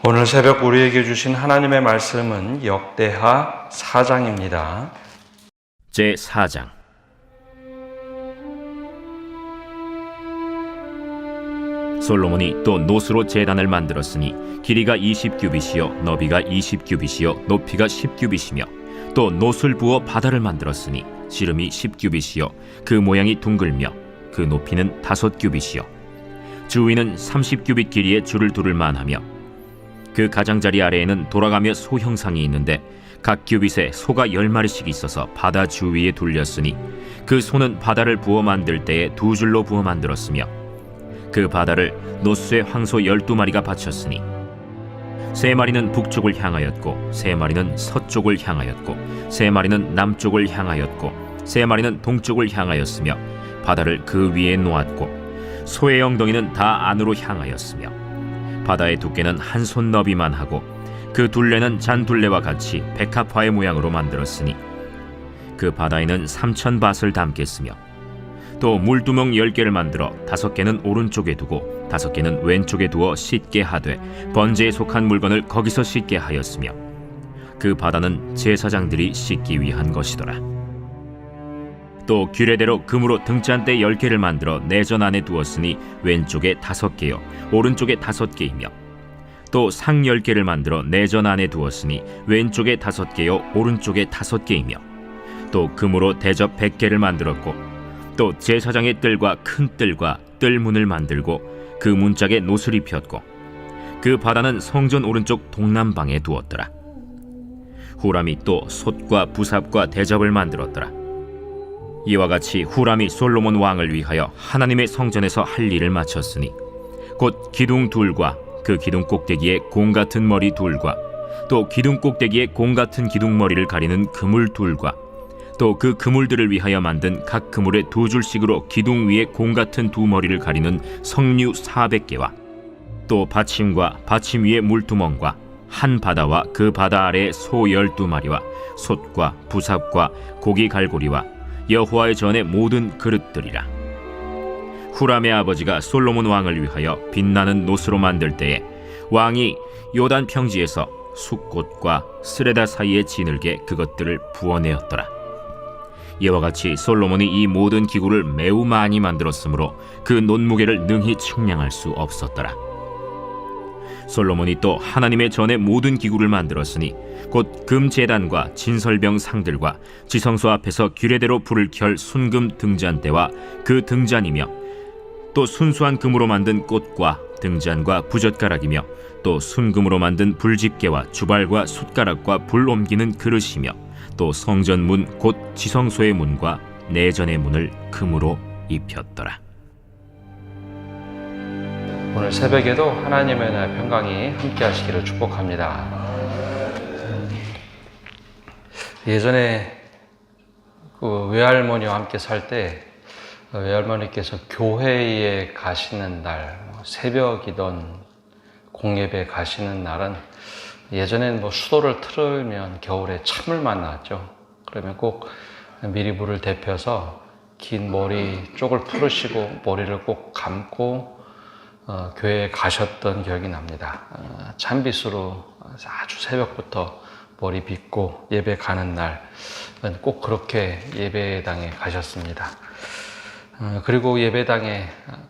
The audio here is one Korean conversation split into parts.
오늘 새벽 우리에게 주신 하나님의 말씀은 역대하 4장입니다. 제4장. 솔로몬이 또 노스로 제단을 만들었으니 길이가 20규빗이요 너비가 20규빗이요 높이가 10규빗이며 또 노술 부어 바다를 만들었으니 지름이 10규빗이요 그 모양이 둥글며 그 높이는 5규빗이요 주위는 30규빗 길이의 줄을 두를 만하며 그 가장자리 아래에는 돌아가며 소 형상이 있는데 각 규빗에 소가 10마리씩 있어서 바다 주위에 둘렸으니 그 소는 바다를 부어 만들 때에 2줄로 부어 만들었으며 그 바다를 노스의 황소 12마리가 바쳤으니 3마리는 북쪽을 향하였고 3마리는 서쪽을 향하였고 3마리는 남쪽을 향하였고 3마리는 동쪽을 향하였으며 바다를 그 위에 놓았고 소의 엉덩이는 다 안으로 향하였으며 바다의 두께는 한 손 너비만 하고 그 둘레는 잔둘레와 같이 백합화의 모양으로 만들었으니 그 바다에는 3,000밭을 담겠으며 또 물두멍 10개를 만들어 5개는 오른쪽에 두고 5개는 왼쪽에 두어 씻게 하되 번제에 속한 물건을 거기서 씻게 하였으며 그 바다는 제사장들이 씻기 위한 것이더라. 또 규례대로 금으로 등잔대 10개를 만들어 내전 안에 두었으니 왼쪽에 5개요 오른쪽에 5개이며 또 상 10개를 만들어 내전 안에 두었으니 왼쪽에 5개요 오른쪽에 5개이며 또 금으로 대접 100개를 만들었고 또 제사장의 뜰과 큰 뜰과 뜰문을 만들고 그 문짝에 노슬이 폈고 그 바다는 성전 오른쪽 동남방에 두었더라. 후람이 또 솥과 부삽과 대접을 만들었더라. 이와 같이 후람이 솔로몬 왕을 위하여 하나님의 성전에서 할 일을 마쳤으니 곧 기둥 둘과 그 기둥 꼭대기에 공 같은 머리 둘과 또 기둥 꼭대기에 공 같은 기둥 머리를 가리는 그물 둘과 또 그 그물들을 위하여 만든 각 그물에 2줄씩으로 기둥 위에 공 같은 2머리를 가리는 석류 400개와 또 받침과 받침 위에 물두멍과 한 바다와 그 바다 아래에 소 12마리와 솥과 부삽과 고기 갈고리와 여호와의 전의 모든 그릇들이라. 후람의 아버지가 솔로몬 왕을 위하여 빛나는 노스로 만들 때에 왕이 요단 평지에서 숫꽃과 스레다 사이에 지늘게 그것들을 부어내었더라. 이와 같이 솔로몬이 이 모든 기구를 매우 많이 만들었으므로 그 논무게를 능히 측량할 수 없었더라. 솔로몬이 또 하나님의 전의 모든 기구를 만들었으니 곧 금제단과 진설병 상들과 지성소 앞에서 규례대로 불을 켤 순금 등잔대와 그 등잔이며 또 순수한 금으로 만든 꽃과 등잔과 부젓가락이며 또 순금으로 만든 불집게와 주발과 숟가락과 불 옮기는 그릇이며 또 성전 문 곧 지성소의 문과 내전의 문을 금으로 입혔더라. 오늘 새벽에도 하나님의 나라의 평강이 함께 하시기를 축복합니다. 예전에 그 외할머니와 함께 살 때 외할머니께서 교회에 가시는 날, 새벽이던 공예배 가시는 날은 예전에는 수도를 틀으면 겨울에 찬물만 나왔죠. 그러면 꼭 미리 물을 데펴서 긴 머리 쪽을 풀으시고 머리를 꼭 감고 교회에 가셨던 기억이 납니다. 찬빗으로 아주 새벽부터 머리 빗고 예배 가는 날 꼭 그렇게 예배당에 가셨습니다. 그리고 예배당에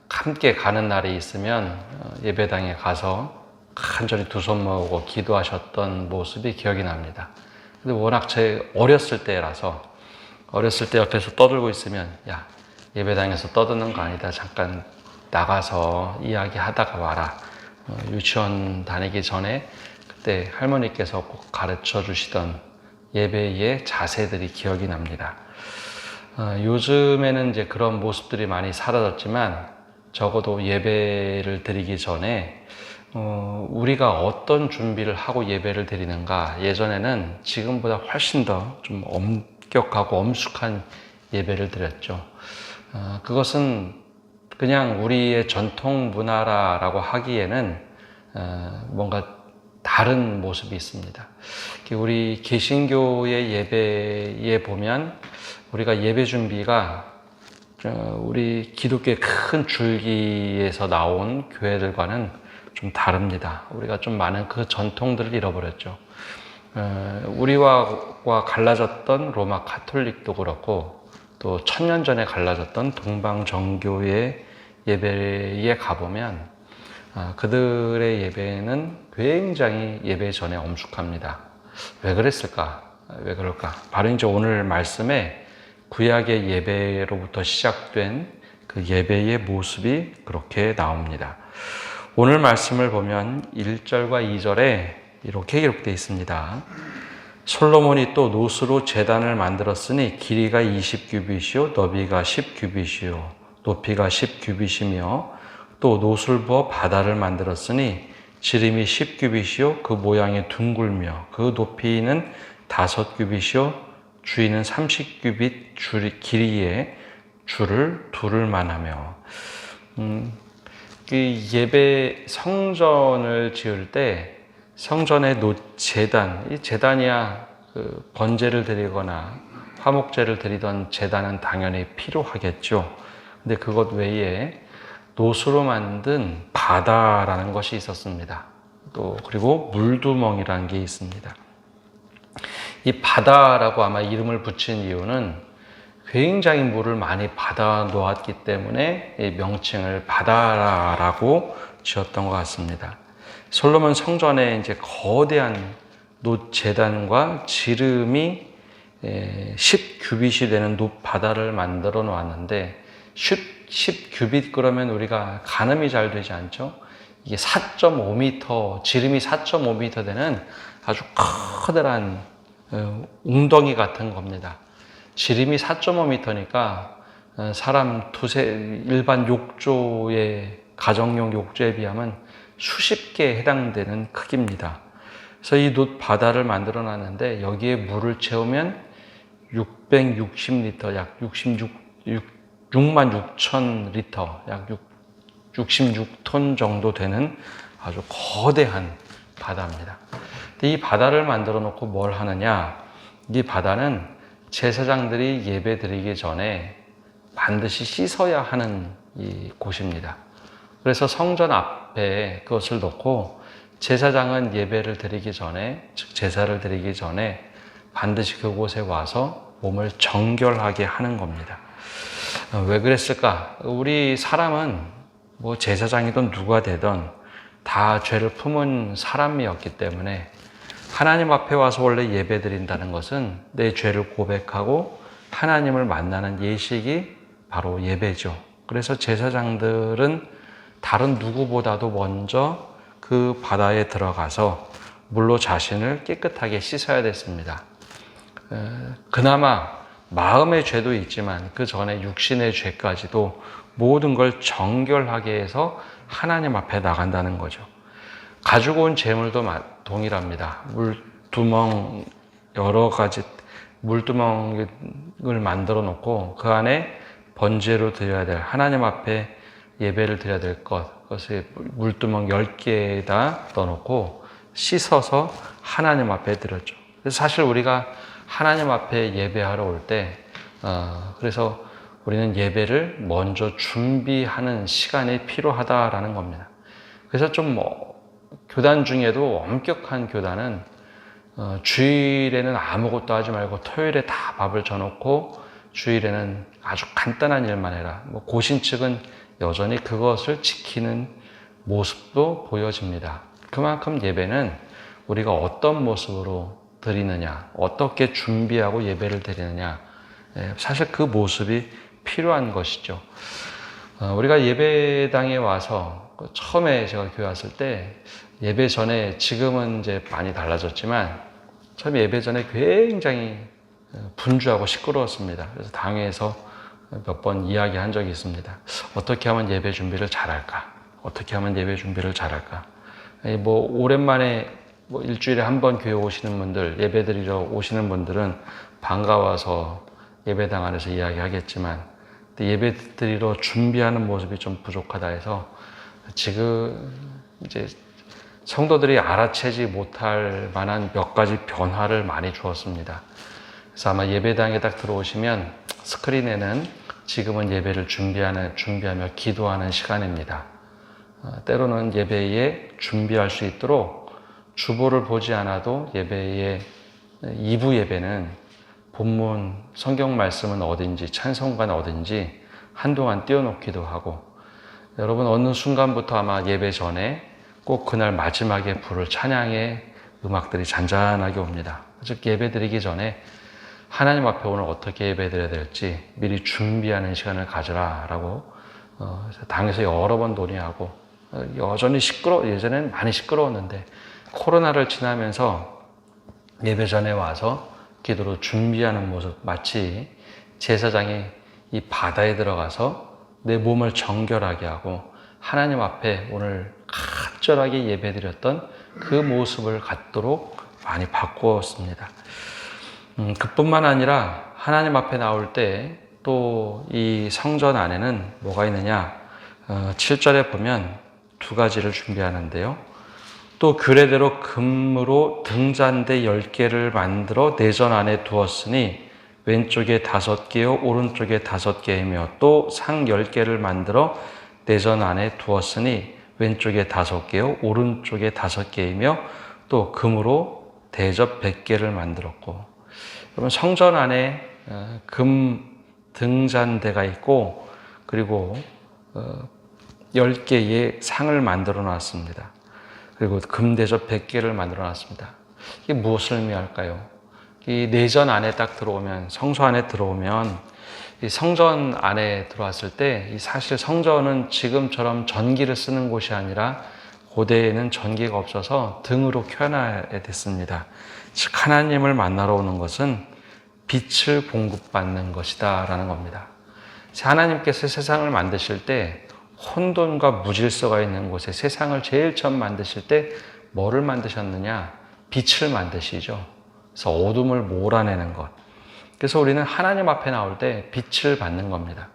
함께 가는 날이 있으면 예배당에 가서 간절히 두 손 모으고 기도하셨던 모습이 기억이 납니다. 근데 워낙 제 어렸을 때라서 어렸을 때 옆에서 떠들고 있으면 야, 예배당에서 떠드는 거 아니다. 잠깐 나가서 이야기하다가 와라. 유치원 다니기 전에 그때 할머니께서 꼭 가르쳐 주시던 예배의 자세들이 기억이 납니다. 요즘에는 이제 그런 모습들이 많이 사라졌지만 적어도 예배를 드리기 전에 우리가 어떤 준비를 하고 예배를 드리는가, 예전에는 지금보다 훨씬 더 좀 엄격하고 엄숙한 예배를 드렸죠. 그것은 그냥 우리의 전통 문화라고 하기에는 뭔가 다른 모습이 있습니다. 우리 개신교의 예배에 보면 우리가 예배 준비가 우리 기독교의 큰 줄기에서 나온 교회들과는 좀 다릅니다. 우리가 좀 많은 그 전통들을 잃어버렸죠. 우리와 갈라졌던 로마 가톨릭도 그렇고 또 1000년 전에 갈라졌던 동방 정교의 예배에 가보면 그들의 예배는 굉장히 예배 전에 엄숙합니다. 왜 그랬을까? 왜 그럴까? 바로 이제 오늘 말씀에 구약의 예배로부터 시작된 그 예배의 모습이 그렇게 나옵니다. 오늘 말씀을 보면 1절과 2절에 이렇게 기록되어 있습니다. 솔로몬이 또 노스로 제단을 만들었으니 길이가 20규빗이요 너비가 10규빗이요 높이가 10규빗이며 또 노술 부어 바다를 만들었으니 지름이 10규빗이요 그 모양이 둥글며 그 높이는 5규빗이요 주위는 30규빗 길이에 줄을 두를 만하며 이 예배 성전을 지을 때 성전에 제단, 이 제단이야 그 번제를 드리거나 화목제를 드리던 제단은 당연히 필요하겠죠. 근데 그것 외에 노수로 만든 바다라는 것이 있었습니다. 또 그리고 물두멍이라는 게 있습니다. 이 바다라고 아마 이름을 붙인 이유는 굉장히 물을 많이 받아 놓았기 때문에 이 명칭을 바다라고 지었던 것 같습니다. 솔로몬 성전에 이제 거대한 놋제단과 지름이 10규빗이 되는 놋바다를 만들어 놓았는데 10규빗 그러면 우리가 가늠이 잘 되지 않죠? 이게 4.5m, 지름이 4.5m 되는 아주 커다란 웅덩이 같은 겁니다. 지름이 4.5m니까 사람 일반 욕조의 가정용 욕조에 비하면 수십 개에 해당되는 크기입니다. 그래서 이 놋바다를 만들어 놨는데 여기에 물을 채우면 660리터, 약 6만 6천 리터, 약 66톤 정도 되는 아주 거대한 바다입니다. 근데 이 바다를 만들어 놓고 뭘 하느냐? 이 바다는 제사장들이 예배 드리기 전에 반드시 씻어야 하는 이 곳입니다. 그래서 성전 앞에 그것을 놓고 제사장은 예배를 드리기 전에, 즉 제사를 드리기 전에 반드시 그곳에 와서 몸을 정결하게 하는 겁니다. 왜 그랬을까? 우리 사람은 뭐 제사장이든 누가 되든 다 죄를 품은 사람이었기 때문에 하나님 앞에 와서 원래 예배 드린다는 것은 내 죄를 고백하고 하나님을 만나는 예식이 바로 예배죠. 그래서 제사장들은 다른 누구보다도 먼저 그 바다에 들어가서 물로 자신을 깨끗하게 씻어야 됐습니다. 그나마 마음의 죄도 있지만 그 전에 육신의 죄까지도 모든 걸 정결하게 해서 하나님 앞에 나간다는 거죠. 가지고 온 재물도 동일합니다. 물두멍, 여러 가지 물두멍을 만들어 놓고 그 안에 번제로 드려야 될, 하나님 앞에 예배를 드려야 될 그것을 물두멍 10개에다 넣어놓고 씻어서 하나님 앞에 드렸죠. 그래서 사실 우리가 하나님 앞에 예배하러 올 때, 그래서 우리는 예배를 먼저 준비하는 시간이 필요하다라는 겁니다. 그래서 좀 교단 중에도 엄격한 교단은 주일에는 아무것도 하지 말고 토요일에 다 밥을 져놓고 주일에는 아주 간단한 일만 해라. 고신 측은 여전히 그것을 지키는 모습도 보여집니다. 그만큼 예배는 우리가 어떤 모습으로 드리느냐, 어떻게 준비하고 예배를 드리느냐, 사실 그 모습이 필요한 것이죠. 우리가 예배당에 와서 처음에 제가 교회 왔을 때 예배 전에, 지금은 이제 많이 달라졌지만 처음에 예배 전에 굉장히 분주하고 시끄러웠습니다. 그래서 당회에서 몇 번 이야기한 적이 있습니다. 어떻게 하면 예배 준비를 잘할까? 어떻게 하면 예배 준비를 잘할까? 오랜만에 일주일에 한 번 교회 오시는 분들, 예배 드리러 오시는 분들은 반가워서 예배당 안에서 이야기하겠지만, 예배 드리러 준비하는 모습이 좀 부족하다 해서 지금 이제 성도들이 알아채지 못할 만한 몇 가지 변화를 많이 주었습니다. 그래서 아마 예배당에 딱 들어오시면 스크린에는 지금은 예배를 준비하며 기도하는 시간입니다. 때로는 예배에 준비할 수 있도록 주보를 보지 않아도 예배의 2부 예배는 본문 성경 말씀은 어딘지 찬송가는 어딘지 한동안 띄워놓기도 하고, 여러분 어느 순간부터 아마 예배 전에 꼭 그날 마지막에 부를 찬양의 음악들이 잔잔하게 옵니다. 즉 예배 드리기 전에 하나님 앞에 오늘 어떻게 예배 드려야 될지 미리 준비하는 시간을 가져라 라고 당에서 여러 번 논의하고, 여전히 예전에는 많이 시끄러웠는데 코로나를 지나면서 예배 전에 와서 기도로 준비하는 모습, 마치 제사장이 이 바다에 들어가서 내 몸을 정결하게 하고 하나님 앞에 오늘 간절하게 예배드렸던 그 모습을 갖도록 많이 바꾸었습니다. 그뿐만 아니라 하나님 앞에 나올 때 또 이 성전 안에는 뭐가 있느냐, 7절에 보면 2가지를 준비하는데요. 또 규례대로 금으로 등잔대 10개를 만들어 내전 안에 두었으니 왼쪽에 5개요 오른쪽에 5개이며, 또 상 10개를 만들어 내전 안에 두었으니 왼쪽에 5개요 오른쪽에 5개이며, 또 금으로 대접 100개를 만들었고. 여러분 성전 안에 금 등잔대가 있고, 그리고 10개의 상을 만들어 놨습니다. 그리고 금대접 100개를 만들어 놨습니다. 이게 무엇을 의미할까요? 이 내전 안에 딱 들어오면, 성소 안에 들어오면, 이 성전 안에 들어왔을 때 사실 성전은 지금처럼 전기를 쓰는 곳이 아니라 고대에는 전기가 없어서 등으로 켜놔야 됐습니다. 즉 하나님을 만나러 오는 것은 빛을 공급받는 것이다 라는 겁니다. 하나님께서 세상을 만드실 때 혼돈과 무질서가 있는 곳에 세상을 제일 처음 만드실 때 뭐를 만드셨느냐? 빛을 만드시죠. 그래서 어둠을 몰아내는 것. 그래서 우리는 하나님 앞에 나올 때 빛을 받는 겁니다.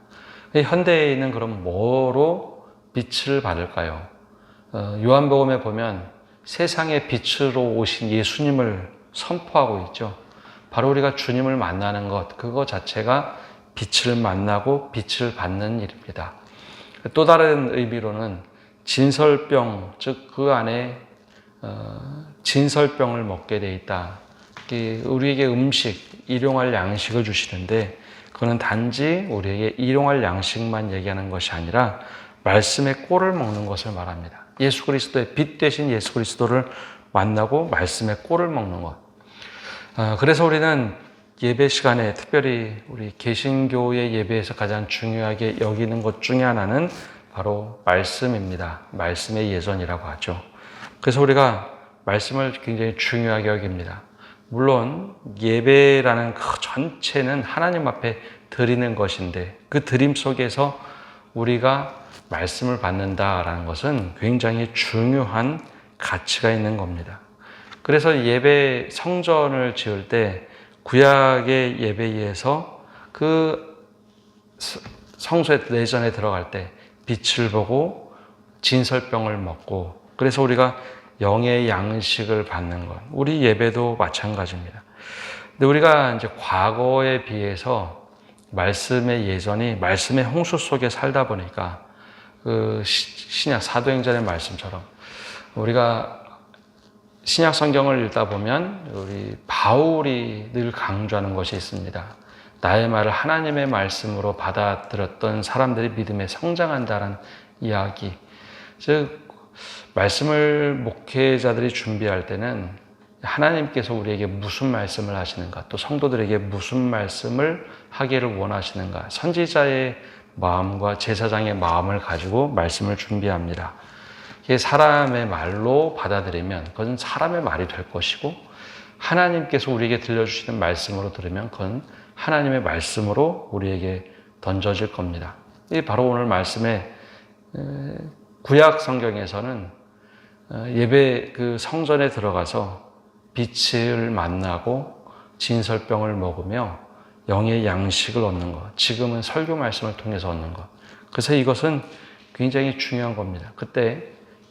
현대인은 그럼 뭐로 빛을 받을까요? 요한복음에 보면 세상의 빛으로 오신 예수님을 선포하고 있죠. 바로 우리가 주님을 만나는 것, 그거 자체가 빛을 만나고 빛을 받는 일입니다. 또 다른 의미로는 진설병, 즉 그 안에 진설병을 먹게 돼 있다. 우리에게 음식, 일용할 양식을 주시는데, 그거는 단지 우리에게 일용할 양식만 얘기하는 것이 아니라 말씀의 꼴을 먹는 것을 말합니다. 예수 그리스도의 빛 되신 예수 그리스도를 만나고 말씀의 꼴을 먹는 것. 그래서 우리는 예배 시간에, 특별히 우리 개신교의 예배에서 가장 중요하게 여기는 것 중에 하나는 바로 말씀입니다. 말씀의 예전이라고 하죠. 그래서 우리가 말씀을 굉장히 중요하게 여깁니다. 물론 예배라는 그 전체는 하나님 앞에 드리는 것인데, 그 드림 속에서 우리가 말씀을 받는다라는 것은 굉장히 중요한 가치가 있는 겁니다. 그래서 예배 성전을 지을 때 구약의 예배에서 그 성소의 내전에 들어갈 때 빛을 보고 진설병을 먹고, 그래서 우리가 영의 양식을 받는 것. 우리 예배도 마찬가지입니다. 근데 우리가 이제 과거에 비해서 말씀의 예전이 말씀의 홍수 속에 살다 보니까 그 신약 사도행전의 말씀처럼 우리가 신약 성경을 읽다 보면 우리 바울이 늘 강조하는 것이 있습니다. 나의 말을 하나님의 말씀으로 받아들였던 사람들이 믿음에 성장한다는 이야기. 즉 말씀을 목회자들이 준비할 때는 하나님께서 우리에게 무슨 말씀을 하시는가, 또 성도들에게 무슨 말씀을 하기를 원하시는가, 선지자의 마음과 제사장의 마음을 가지고 말씀을 준비합니다. 이게 사람의 말로 받아들이면 그건 사람의 말이 될 것이고, 하나님께서 우리에게 들려주시는 말씀으로 들으면 그건 하나님의 말씀으로 우리에게 던져질 겁니다. 이 바로 오늘 말씀에 구약 성경에서는 예배 그 성전에 들어가서 빛을 만나고 진설병을 먹으며 영의 양식을 얻는 것, 지금은 설교 말씀을 통해서 얻는 것. 그래서 이것은 굉장히 중요한 겁니다. 그때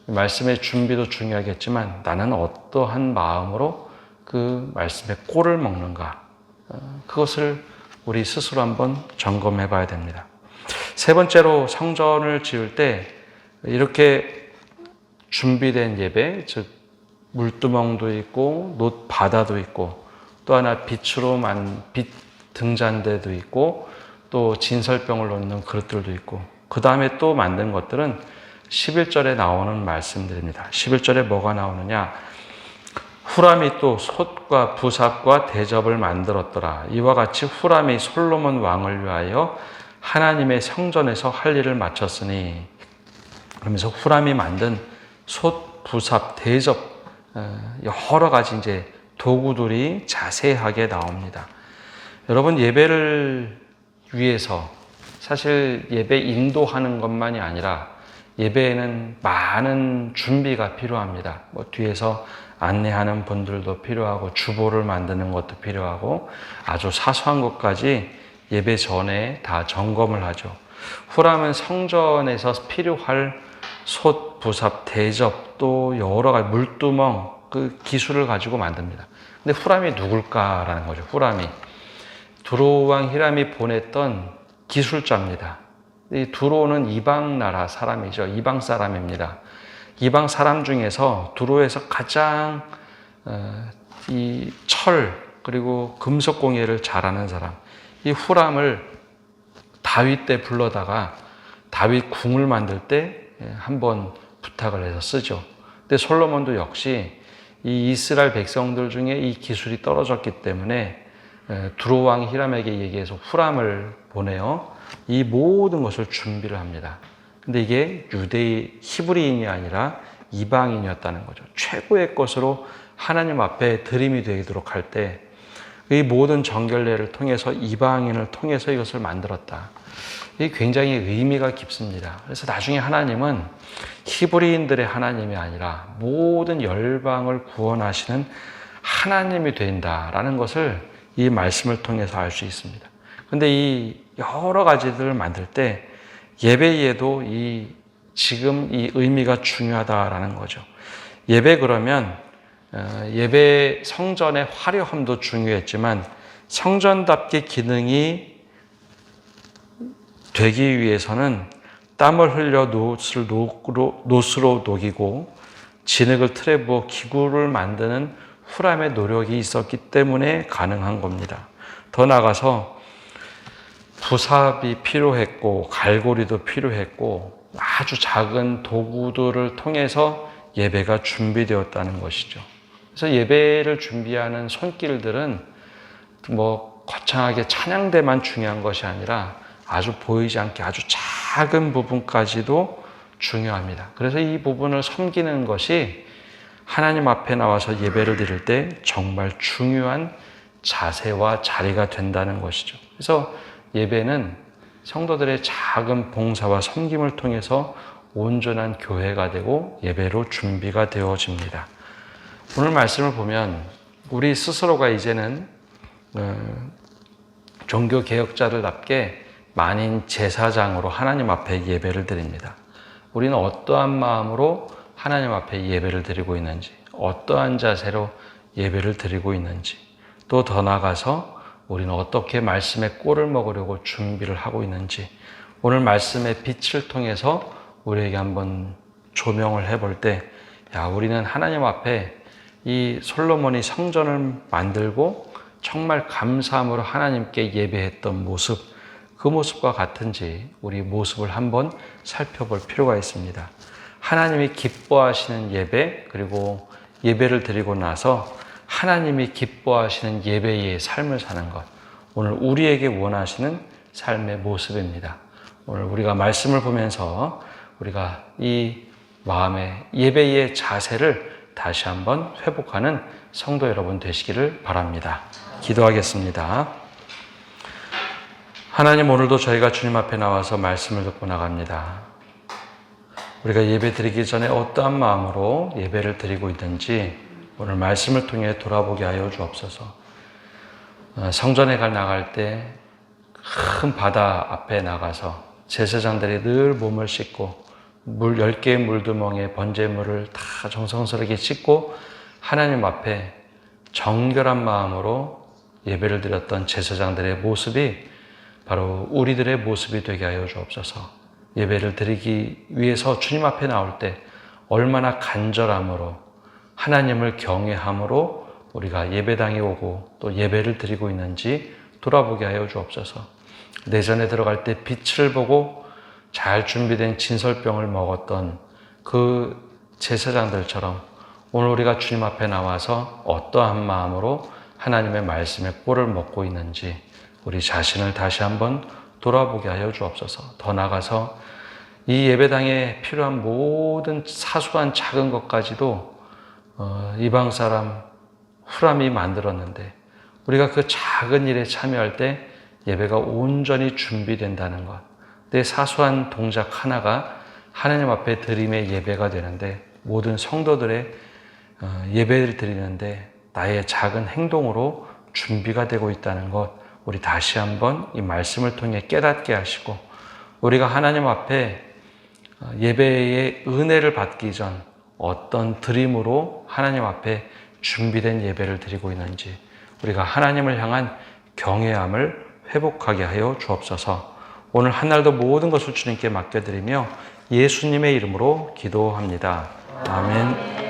말씀의 준비도 중요하겠지만 나는 어떠한 마음으로 그 말씀의 꼴을 먹는가, 그것을 우리 스스로 한번 점검해 봐야 됩니다. 세 번째로 성전을 지을 때 이렇게 준비된 예배, 즉 물두멍도 있고 놋바다도 있고 또 하나 빛으로 빛 등잔대도 있고 또 진설병을 놓는 그릇들도 있고 그 다음에 또 만든 것들은 11절에 나오는 말씀들입니다. 11절에 뭐가 나오느냐? 후람이 또 솥과 부삽과 대접을 만들었더라. 이와 같이 후람이 솔로몬 왕을 위하여 하나님의 성전에서 할 일을 마쳤으니, 그러면서 후람이 만든 솥, 부삽, 대접 여러 가지 이제 도구들이 자세하게 나옵니다. 여러분, 예배를 위해서 사실 예배 인도하는 것만이 아니라 예배에는 많은 준비가 필요합니다. 뭐 뒤에서 안내하는 분들도 필요하고 주보를 만드는 것도 필요하고 아주 사소한 것까지 예배 전에 다 점검을 하죠. 후람은 성전에서 필요할 솥, 부삽, 대접 또 여러 가지 물두멍 그 기술을 가지고 만듭니다. 근데 후람이 누굴까라는 거죠. 후람이 두로왕 히람이 보냈던 기술자입니다. 이 두로는 이방 나라 사람이죠. 이방 사람입니다. 이방 사람 중에서 두로에서 가장 이 철 그리고 금속 공예를 잘하는 사람, 이 후람을 다윗 때 불러다가 다윗 궁을 만들 때 한번 부탁을 해서 쓰죠. 근데 솔로몬도 역시 이 이스라엘 백성들 중에 이 기술이 떨어졌기 때문에 두로 왕 히람에게 얘기해서 후람을 보내요. 이 모든 것을 준비를 합니다. 근데 이게 히브리인이 아니라 이방인이었다는 거죠. 최고의 것으로 하나님 앞에 드림이 되도록 할 때 이 모든 정결례를 통해서 이방인을 통해서 이것을 만들었다. 이게 굉장히 의미가 깊습니다. 그래서 나중에 하나님은 히브리인들의 하나님이 아니라 모든 열방을 구원하시는 하나님이 된다라는 것을 이 말씀을 통해서 알 수 있습니다. 근데 이 여러 가지들을 만들 때 예배에도 지금 이 의미가 중요하다라는 거죠. 예배 그러면 예배 성전의 화려함도 중요했지만 성전답게 기능이 되기 위해서는 땀을 흘려 놋으로 녹이고 진흙을 틀에 부어 기구를 만드는 후람의 노력이 있었기 때문에 가능한 겁니다. 더 나아가서 부삽이 필요했고 갈고리도 필요했고 아주 작은 도구들을 통해서 예배가 준비되었다는 것이죠. 그래서 예배를 준비하는 손길들은 뭐 거창하게 찬양대만 중요한 것이 아니라 아주 보이지 않게 아주 작은 부분까지도 중요합니다. 그래서 이 부분을 섬기는 것이 하나님 앞에 나와서 예배를 드릴 때 정말 중요한 자세와 자리가 된다는 것이죠. 그래서 예배는 성도들의 작은 봉사와 섬김을 통해서 온전한 교회가 되고 예배로 준비가 되어집니다. 오늘 말씀을 보면 우리 스스로가 이제는 종교개혁자들답게 만인 제사장으로 하나님 앞에 예배를 드립니다. 우리는 어떠한 마음으로 하나님 앞에 예배를 드리고 있는지, 어떠한 자세로 예배를 드리고 있는지, 또 더 나아가서 우리는 어떻게 말씀의 꼴을 먹으려고 준비를 하고 있는지, 오늘 말씀의 빛을 통해서 우리에게 한번 조명을 해볼 때, 우리는 하나님 앞에 이 솔로몬이 성전을 만들고 정말 감사함으로 하나님께 예배했던 모습, 그 모습과 같은지 우리 모습을 한번 살펴볼 필요가 있습니다. 하나님이 기뻐하시는 예배, 그리고 예배를 드리고 나서 하나님이 기뻐하시는 예배의 삶을 사는 것, 오늘 우리에게 원하시는 삶의 모습입니다. 오늘 우리가 말씀을 보면서 우리가 이 마음의 예배의 자세를 다시 한번 회복하는 성도 여러분 되시기를 바랍니다. 기도하겠습니다. 하나님, 오늘도 저희가 주님 앞에 나와서 말씀을 듣고 나갑니다. 우리가 예배 드리기 전에 어떠한 마음으로 예배를 드리고 있는지 오늘 말씀을 통해 돌아보게 하여 주옵소서. 성전에 나갈 때 큰 바다 앞에 나가서 제사장들이 늘 몸을 씻고 10개의 물두멍에 번제물을 다 정성스럽게 씻고 하나님 앞에 정결한 마음으로 예배를 드렸던 제사장들의 모습이 바로 우리들의 모습이 되게 하여 주옵소서. 예배를 드리기 위해서 주님 앞에 나올 때 얼마나 간절함으로 하나님을 경외함으로 우리가 예배당에 오고 또 예배를 드리고 있는지 돌아보게 하여 주옵소서. 내전에 들어갈 때 빛을 보고 잘 준비된 진설병을 먹었던 그 제사장들처럼 오늘 우리가 주님 앞에 나와서 어떠한 마음으로 하나님의 말씀의 꼴을 먹고 있는지 우리 자신을 다시 한번 돌아보게 하여 주옵소서. 더 나아가서 이 예배당에 필요한 모든 사소한 작은 것까지도 이방 사람 후람이 만들었는데 우리가 그 작은 일에 참여할 때 예배가 온전히 준비된다는 것, 내 사소한 동작 하나가 하나님 앞에 드림의 예배가 되는데 모든 성도들의 예배를 드리는데 나의 작은 행동으로 준비가 되고 있다는 것, 우리 다시 한번 이 말씀을 통해 깨닫게 하시고 우리가 하나님 앞에 예배의 은혜를 받기 전 어떤 드림으로 하나님 앞에 준비된 예배를 드리고 있는지 우리가 하나님을 향한 경외함을 회복하게 하여 주옵소서. 오늘 한 날도 모든 것을 주님께 맡겨드리며 예수님의 이름으로 기도합니다. 아멘.